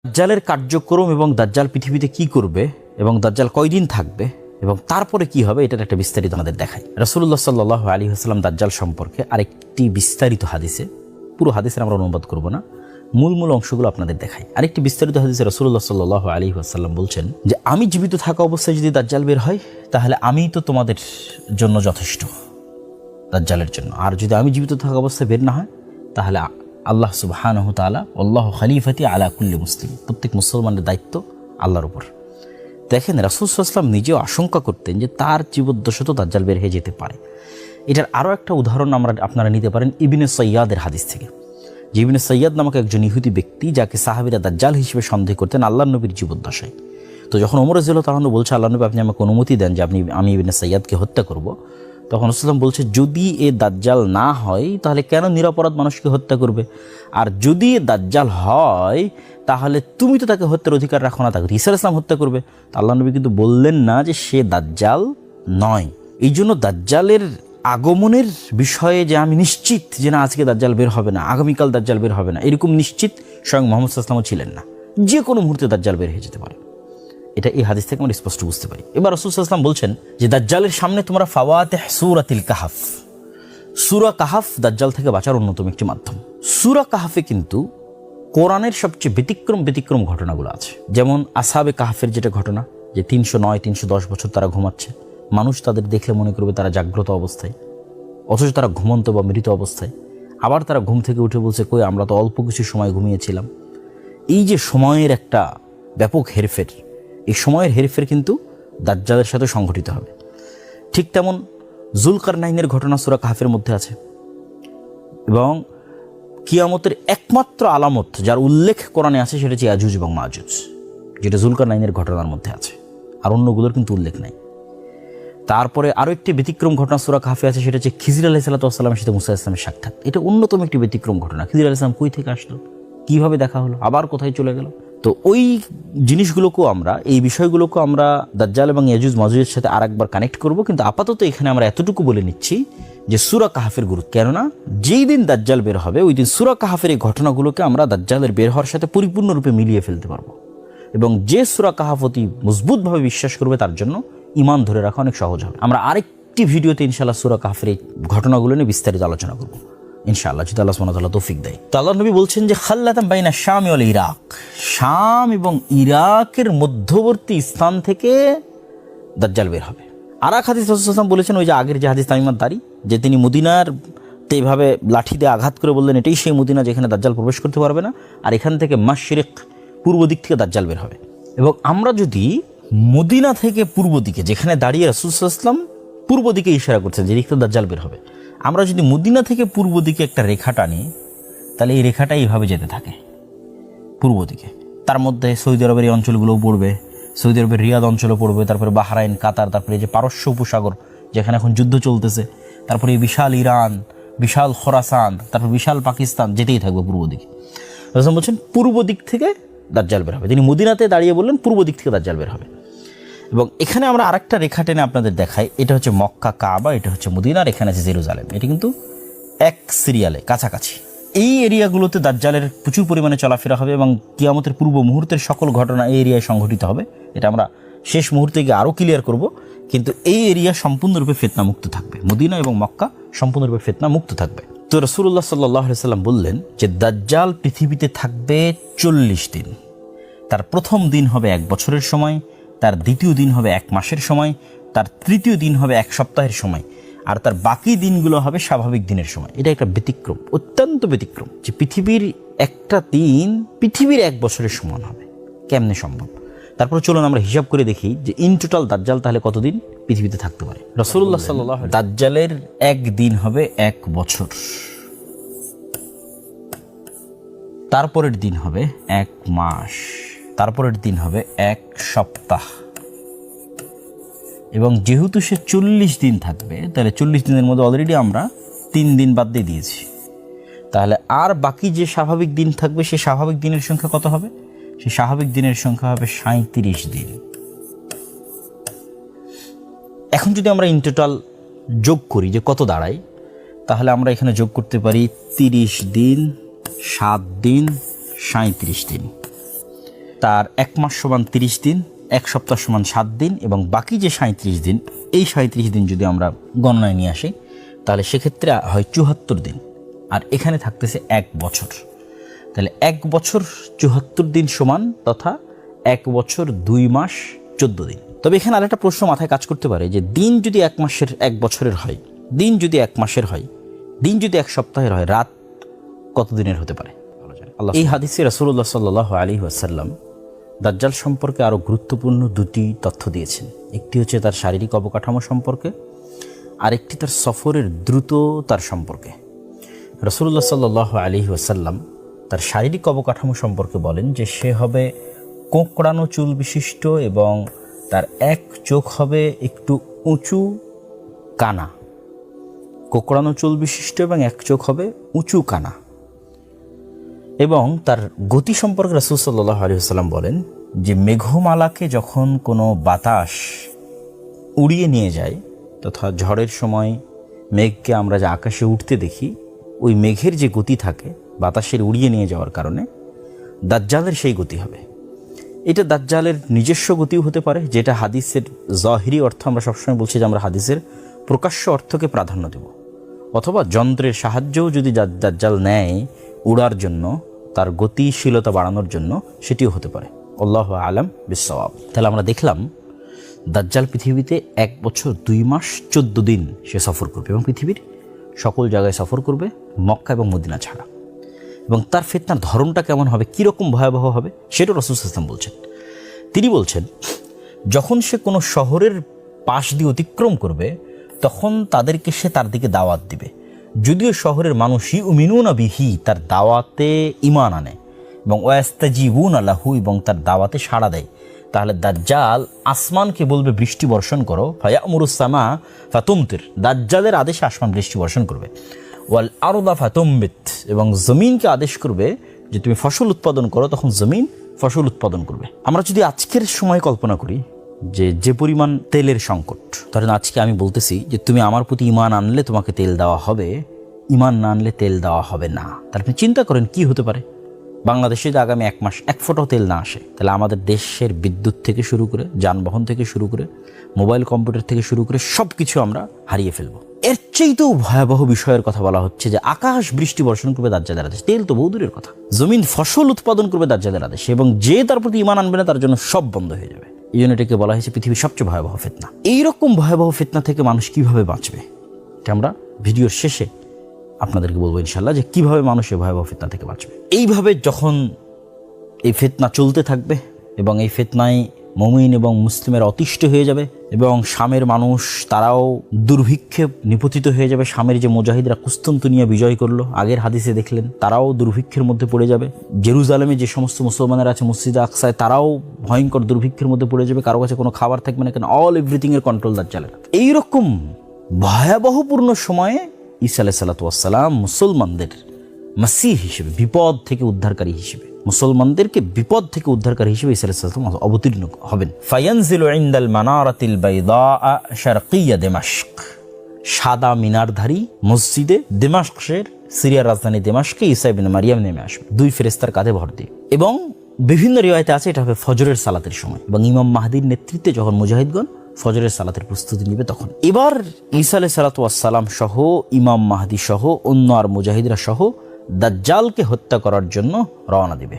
দাজ্জালের কার্যক্রম এবং দাজ্জাল পৃথিবীতে কি করবে এবং দাজ্জাল কয়দিন থাকবে এবং তারপরে কি হবে, এটার একটা বিস্তারিত আমাদের দেখায়। রাসূলুল্লাহ সাল্লাল্লাহু আলাইহি ওয়াসাল্লাম দাজ্জাল সম্পর্কে আরেকটি বিস্তারিত হাদিসে, পুরো হাদিসের আমরা অনুবাদ করব না, মূল অংশগুলো আপনাদের দেখাই। আরেকটি বিস্তারিত হাদিসে রাসূলুল্লাহ সাল্লাল্লাহু আলাইহি ওয়াসাল্লাম বলছেন যে আমি জীবিত থাকা অবস্থায় যদি দাজ্জাল বের হয় তাহলে আমিই তো তোমাদের জন্য যথেষ্ট দাজ্জালের জন্য, আর যদি আমি জীবিত থাকা অবস্থায় বের না হয় তাহলে আল্লাহ সুবহানাহু ওয়া তাআলা আল্লাহু খলিফাতি আলা কুল্লি মুসলিম, প্রত্যেক মুসলমানের দায়িত্ব আল্লাহর উপর। দেখেন রাসূল সাল্লাল্লাহু আলাইহি ওয়াসাল্লাম নিজেও আশঙ্কা করতেন যে তার জীবদ্দশাতেও দাজ্জাল বের হয়ে যেতে পারে। এটার আরও একটা উদাহরণ আপনারা নিতে পারেন ইবনে সৈয়াদের হাদিস থেকে। যে ইবনে সৈয়াদ নামক একজন ইহুদি ব্যক্তি, যাকে সাহাবীরা দাজ্জাল হিসেবে সন্দেহ করতেন আল্লাহর নবীর জীবদ্দশায়। তো যখন ওমর রাদিয়াল্লাহু তাআলা বলছে আল্লাহ নবী আপনি আমাকে অনুমতি দেন যে আমি ইবনে সৈয়াদকে হত্যা করব, তখন রাসূলুল্লাহ বলছে যদি এ দাজ্জাল না হয় তাহলে কেন নিরপরাধ মানুষকে হত্যা করবে, আর যদি এ দাজ্জাল হয় তাহলে তুমি তো তাকে হত্যার অধিকার রাখো না, তাকে ঈসা আলাইহিস সালাম হত্যা করবে। তা আল্লাহ নবী কিন্তু বললেন না যে সে দাজ্জাল নয়। এই জন্য দাজ্জালের আগমনের বিষয়ে যে আমি নিশ্চিত যে না আজকে দাজ্জাল বের হবে না, আগামীকাল দাজ্জাল বের হবে না, এরকম নিশ্চিত স্বয়ং মুহাম্মদ সাল্লাল্লাহু আলাইহি ওয়াসাল্লামও ছিলেন না। যে কোনো মুহূর্তে দাজ্জাল বের হয়ে যেতে পারে, এটা এই হাদিস থেকে আমরা স্পষ্ট বুঝতে পারি। এবার রাসূল সাল্লাল্লাহু আলাইহি ওয়াসাল্লাম বলছেন যে দাজ্জালের সামনে তোমরা ফাওয়াতিহ সূরাতিল কাহাফ, সূরা কাহাফ দাজ্জাল থেকে বাঁচার অন্যতম একটি মাধ্যম। সূরা কাহাফে কিন্তু কোরআনের সবচেয়ে ব্যতিক্রম ঘটনাগুলো আছে। যেমন আসহাবে কাহাফের যেটা ঘটনা, যে 309-310 বছর তারা ঘুমাচ্ছে, মানুষ তাদের দেখলে মনে করবে তারা জাগ্রত অবস্থায়, অথচ তারা ঘুমন্ত বা মৃত অবস্থায়। আবার তারা ঘুম থেকে উঠে বলছে কই আমরা তো অল্প কিছু সময় ঘুমিয়েছিলাম। এই যে সময়ের একটা ব্যাপক হেরফের, এই সময়ের হেরফের কিন্তু দাজ্জালের সাথে সংঘটিত হবে। ঠিক তেমন যুলকারনাইনের ঘটনা সূরা কাহাফের মধ্যে আছে, এবং কিয়ামতের একমাত্র আলামত যার উল্লেখ কোরআনে আছে সেটা হচ্ছে ইয়াজুজ এবং মাজুজ, যেটা যুলকারনাইনের ঘটনার মধ্যে আছে, আর অন্যগুলোর কিন্তু উল্লেখ নাই। তারপরে আরও একটি ব্যতিক্রম ঘটনা সূরা কাহাফে আছে, সেটা হচ্ছে খিজির আলাইহিস সালামের সাথে মুসা আলাইহিস সালামের সাক্ষাৎ। এটা অন্যতম একটি ব্যতিক্রম ঘটনা। খিজির আলাইহিস সালাম কই থেকে আসলো, কীভাবে দেখা হলো, আবার কোথায় চলে গেল। তো ওই জিনিসগুলোকেও আমরা, এই বিষয়গুলোকেও আমরা দাজ্জাল এবং ইয়াজুজ মাজুজের সাথে আরেকবার কানেক্ট করব। কিন্তু আপাতত এখানে আমরা এতটুকু বলে নিচ্ছি যে সূরা কাহাফের গুরুত্ব, কেননা যেই দিন দাজ্জাল বের হবে ওই দিন সূরা কাহাফের এই ঘটনাগুলোকে আমরা দাজ্জালের বের হওয়ার সাথে পরিপূর্ণরূপে মিলিয়ে ফেলতে পারবো। এবং যে সূরা কাহাফ অতি মজবুতভাবে বিশ্বাস করবে তার জন্য ঈমান ধরে রাখা অনেক সহজ হবে। আমরা আরেকটি ভিডিওতে ইনশাআল্লাহ সূরা কাহাফের এই ঘটনাগুলো নিয়ে বিস্তারিত আলোচনা করব ইনশাআল্লাহ, যদি আল্লাহ সুবহানাহু ওয়া তাআলা তৌফিক দেয়। তো আল্লাহ নবী বলছেন যে খাল্লাতাম বাইনা শাম ওয়াল ইরাক, শাম এবং ইরাকের মধ্যবর্তী স্থান থেকে দাজ্জাল বের হবে। আর এক হাদিস রাসূল সাল্লাল্লাহু আলাইহি ওয়াসাল্লাম বলেছেন, ওই যে আগের যে হাদিস তামিমাত দারি, যে তিনি মদিনার এইভাবে লাঠি দিয়ে আঘাত করে বললেন এটাই সেই মদিনা যেখানে দাজ্জাল প্রবেশ করতে পারবে না, আর এখান থেকে মাশরিক পূর্ব দিক থেকে দাজ্জাল বের হবে। এবং আমরা যদি মদিনা থেকে পূর্ব দিকে, যেখানে দাঁড়িয়ে রাসূল সাল্লাল্লাহু আলাইহি ওয়াসাল্লাম পূর্ব দিকে ইশারা করছেন যে দিক থেকে দাজ্জাল বের হবে, আমরা যদি মদিনা থেকে পূর্ব দিকে একটা রেখা টানি তাহলে এই রেখাটা এইভাবে যেতে থাকে পূর্ব দিকে। তার মধ্যে সৌদি আরবের এই অঞ্চলগুলোও পড়বে, সৌদি আরবের রিয়াদ অঞ্চলও পড়বে, তারপরে বাহরাইন, কাতার, তারপরে এই যে পারস্য উপসাগর যেখানে এখন যুদ্ধ চলতেছে, তারপরে এই বিশাল ইরান, বিশাল খোরাসান, তারপর বিশাল পাকিস্তান, যেতেই থাকবে পূর্ব দিকে। রাসূল বলছেন পূর্ব দিক থেকে দাজ্জাল বের হবে। তিনি মদিনাতে দাঁড়িয়ে বললেন পূর্ব দিক থেকে দাজ্জাল বের হবে। এবং এখানে আমরা আরেকটা রেখা টেনে আপনাদের দেখাই, এটা হচ্ছে মক্কা কাবা, এটা হচ্ছে মদিনা, আর এখানে আছে জেরুজালেম। এটা কিন্তু এক সিরিয়ালে কাছাকাছি। এই এরিয়াগুলোতে দাজ্জালের প্রচুর পরিমাণে চলাফেরা হবে এবং কিয়ামতের পূর্ব মুহূর্তের সকল ঘটনা এই এরিয়ায় সংঘটিত হবে। এটা আমরা শেষ মুহূর্তে গিয়ে আরও ক্লিয়ার করব। কিন্তু এই এরিয়া সম্পূর্ণরূপে ফিতনা মুক্ত থাকবে, মদিনা এবং মক্কা সম্পূর্ণরূপে ফিতনা মুক্ত থাকবে। তো রাসূলুল্লাহ সাল্লাল্লাহু আলাইহি ওয়াসাল্লাম বললেন যে দাজ্জাল পৃথিবীতে থাকবে 40 দিন। তার প্রথম দিন হবে 1 বছরের সময়, তার দ্বিতীয় দিন হবে 1 মাসের সময়, তার তৃতীয় দিন হবে 1 সপ্তাহের সময়, আর তার বাকি দিনগুলো হবে স্বাভাবিক দিনের সময়। এটা একটা ব্যতিক্রম, অত্যন্ত ব্যতিক্রম, যে পৃথিবীর একটা দিন পৃথিবীর 1 বছরের সমান হবে। কেমনে সম্ভব? তারপর চলুন আমরা হিসাব করে দেখি যে ইন টোটাল দাজ্জাল তাহলে কতদিন পৃথিবীতে থাকতে পারে। রাসূলুল্লাহ সাল্লাল্লাহু আলাইহি ওয়াসাল্লাম দাজ্জালের 1 দিন হবে 1 বছর, তারপরের দিন হবে 1 মাস, তারপরের দিন হবে 1 সপ্তাহ। এবং যেহেতু সে 40 দিন থাকবে, তাহলে 40 দিনের মধ্যে অলরেডি আমরা 3 দিন বাদ দিয়ে দিয়েছি। তাহলে আর বাকি যে স্বাভাবিক দিন থাকবে সে স্বাভাবিক দিনের সংখ্যা কত হবে? সে স্বাভাবিক দিনের সংখ্যা হবে 37 দিন। এখন যদি আমরা ইন টোটাল যোগ করি যে কত দাঁড়ায়, তাহলে আমরা এখানে যোগ করতে পারি 30 দিন, 7 দিন, 37 দিন। তার 1 মাস সমান 30 দিন, 1 সপ্তাহ সমান 7 দিন এবং বাকি যে 37 দিন, এই 37 দিন যদি আমরা গণনায় নিয়ে আসি তাহলে সেক্ষেত্রে হয় 74 দিন, আর এখানে থাকতেছে 1 বছর। তাহলে 1 বছর 74 দিন সমান তথা 1 বছর 2 মাস 14 দিন। তবে এখানে আরেকটা প্রশ্ন মাথায় কাজ করতে পারে যে দিন যদি 1 মাসের 1 বছরের হয়, দিন যদি 1 মাসের হয়, দিন যদি 1 সপ্তাহের হয়, রাত কত দিনের হতে পারে? এই হাদিসে রাসূলুল্লাহ সাল্লাল্লাহু আলাইহি ওয়াসাল্লাম দাজ্জাল সম্পর্কে আরও গুরুত্বপূর্ণ 2টি তথ্য দিয়েছেন। একটি হচ্ছে তার শারীরিক অবকাঠামো সম্পর্কে, আরেকটি তার সফরের দ্রুততার সম্পর্কে। রাসূলুল্লাহ সাল্লাল্লাহু আলাইহি ওয়াসাল্লাম তার শারীরিক অবকাঠামো সম্পর্কে বলেন যে সে হবে কোঁকড়ানো চুল বিশিষ্ট এবং তার 1 চোখ হবে একটু উঁচু কানা। কোঁকড়ানো চুল বিশিষ্ট এবং 1 চোখ হবে উঁচু কানা। এবং তার গতি সম্পর্কে রাসূল সাল্লাল্লাহু আলাইহি ওয়াসাল্লাম বলেন যে মেঘমালাকে যখন কোনো বাতাস উড়িয়ে নিয়ে যায়, তথা ঝড়ের সময় মেঘকে আমরা যে আকাশে উঠতে দেখি, ওই মেঘের যে গতি থাকে বাতাসের উড়িয়ে নিয়ে যাওয়ার কারণে দাজ্জালের সেই গতি হবে। এটা দাজ্জালের নিজস্ব গতিও হতে পারে, যেটা হাদিসের জাহিরি অর্থ, আমরা সবসময় বলছি যে আমরা হাদিসের প্রকাশ্য অর্থকে প্রাধান্য দেব, অথবা যন্ত্রের সাহায্যও যদি দাজ্জাল নেয় উড়ার জন্য, তার গতিশীলতা বাড়ানোর জন্য, সেটিও হতে পারে। আল্লাহু আ'লাম বিস-সাওয়াব। তাহলে আমরা দেখলাম দাজ্জাল পৃথিবীতে 1 বছর 2 মাস 14 দিন সে সফর করবে এবং পৃথিবীর সকল জায়গায় সফর করবে মক্কা এবং মদিনা ছাড়া। এবং তার ফিতনার ধরনটা কেমন হবে, কীরকম ভয়াবহ হবে, সেটাও রাসূল সাল্লাল্লাহু আলাইহি ওয়াসাল্লাম বলছেন। তিনি বলছেন যখন সে কোনো শহরের পাশ দিয়ে অতিক্রম করবে তখন তাদেরকে সে তার দিকে দাওয়াত দিবে, যদিও শহরের মানুষই ইউমিনুনা বিহি, তার দাওয়াতে ঈমান আনে, এবং ওয়াস্তাজিবুনা লাহু, এবং তার দাওয়াতে সাড়া দেয়। তাহলে দাজ্জাল আসমানকে বলবে বৃষ্টি বর্ষণ করো, ফায়ামুরুস সামা ফাতুমতির, দাজ্জালের আদেশে আসমান বৃষ্টি বর্ষণ করবে। ওয়াল আরদা ফাতুমবিত, এবং জমিনকে আদেশ করবে যে তুমি ফসল উৎপাদন করো, তখন জমিন ফসল উৎপাদন করবে। আমরা যদি আজকের সময় কল্পনা করি যে পরিমাণ তেলের সংকট, ধরেন আজকে আমি বলতেছি যে তুমি আমার প্রতি ঈমান আনলে তোমাকে তেল দেওয়া হবে, ঈমান না আনলে তেল দেওয়া হবে না। তাহলে আপনি চিন্তা করেন কি হতে পারে। বাংলাদেশে যে আগামী 1 মাস 1 ফোঁটাও তেল না আসে, তাহলে আমাদের দেশের বিদ্যুৎ থেকে শুরু করে, যানবাহন থেকে শুরু করে, মোবাইল কম্পিউটার থেকে শুরু করে সব কিছু আমরা হারিয়ে ফেলবো। এর চেয়েও ভয়াবহ বিষয়ের কথা বলা হচ্ছে যে আকাশ বৃষ্টি বর্ষণ করবে দাজ্জালের আদেশ, তেল তো বহু দূরের কথা, জমিন ফসল উৎপাদন করবে দাজ্জালের আদেশ, এবং যে তার প্রতি ঈমান আনবে না তার জন্য সব বন্ধ হয়ে যাবে। এই জন্য এটাকে বলা হয়েছে পৃথিবীর সবচেয়ে ভয়াবহ ফিতনা। এইরকম ভয়াবহ ফিতনা থেকে মানুষ কিভাবে বাঁচবে, এটা আমরা ভিডিওর শেষে আপনাদেরকে বলবো ইনশাল্লাহ, যে কিভাবে মানুষ এই ভয়াবহ ফিতনা থেকে বাঁচবে। এইভাবে যখন এই ফিতনা চলতে থাকবে এবং এই ফিতনায় মুমিন এবং মুসলিমের অতিষ্ঠ হয়ে যাবে, এবং শামের মানুষ তারাও দুর্ভিক্ষে নিপতিত হয়ে যাবে। শামের যে মুজাহিদরা কুস্তুনতুনিয়া বিজয় করলো, আগের হাদিসে দেখলেন, তারাও দুর্ভিক্ষের মধ্যে পড়ে যাবে। জেরুজালেমে যে সমস্ত মুসলমানেরা আছে মসজিদে আকসায়, তারাও ভয়ঙ্কর দুর্ভিক্ষের মধ্যে পড়ে যাবে, কারো কাছে কোনো খাবার থাকবে না, কেন অল এভরিথিং এর কন্ট্রোল দাজ্জালের। এইরকম ভয়াবহপূর্ণ সময়ে ঈসা আলাইহিস সালাতু ওয়াস সালাম মুসলমানদের মাসীহ হিসেবে, বিপদ থেকে উদ্ধারকারী হিসেবে, মুসলমানদেরকে বিপদ থেকে উদ্ধারকারী হিসেবে ঈসা আলাইহিস সালাম অবতীর্ণ হবেন। ফায়ানজিলু ইনদাল মানারাতিল বাইদা শারকিয়া দিমাশক, সাদা মিনারধারী মসজিদে দিমাশকের, সিরিয়ার রাজধানী দিমাশকে ঈসা ইবনে মারিয়াম নেমে আসবে 2 ফেরেশতার কাঁধে ভর দিয়ে। এবং বিভিন্ন রিওয়ায়াতে আছে এটা হবে ফজরের সালাতের সময়, এবং ইমাম মাহদির নেতৃত্বে যখন মুজাহিদগণ ফজরের সালাতের প্রস্তুতি নেবে তখন। এবার ঈসা আলাইহিস সালাতু ওয়াস সালাম সহ ইমাম মাহদি সহ অন্য আর মুজাহিদরা সহ দাজ্জালকে হত্যা করার জন্য রওনা দিবে।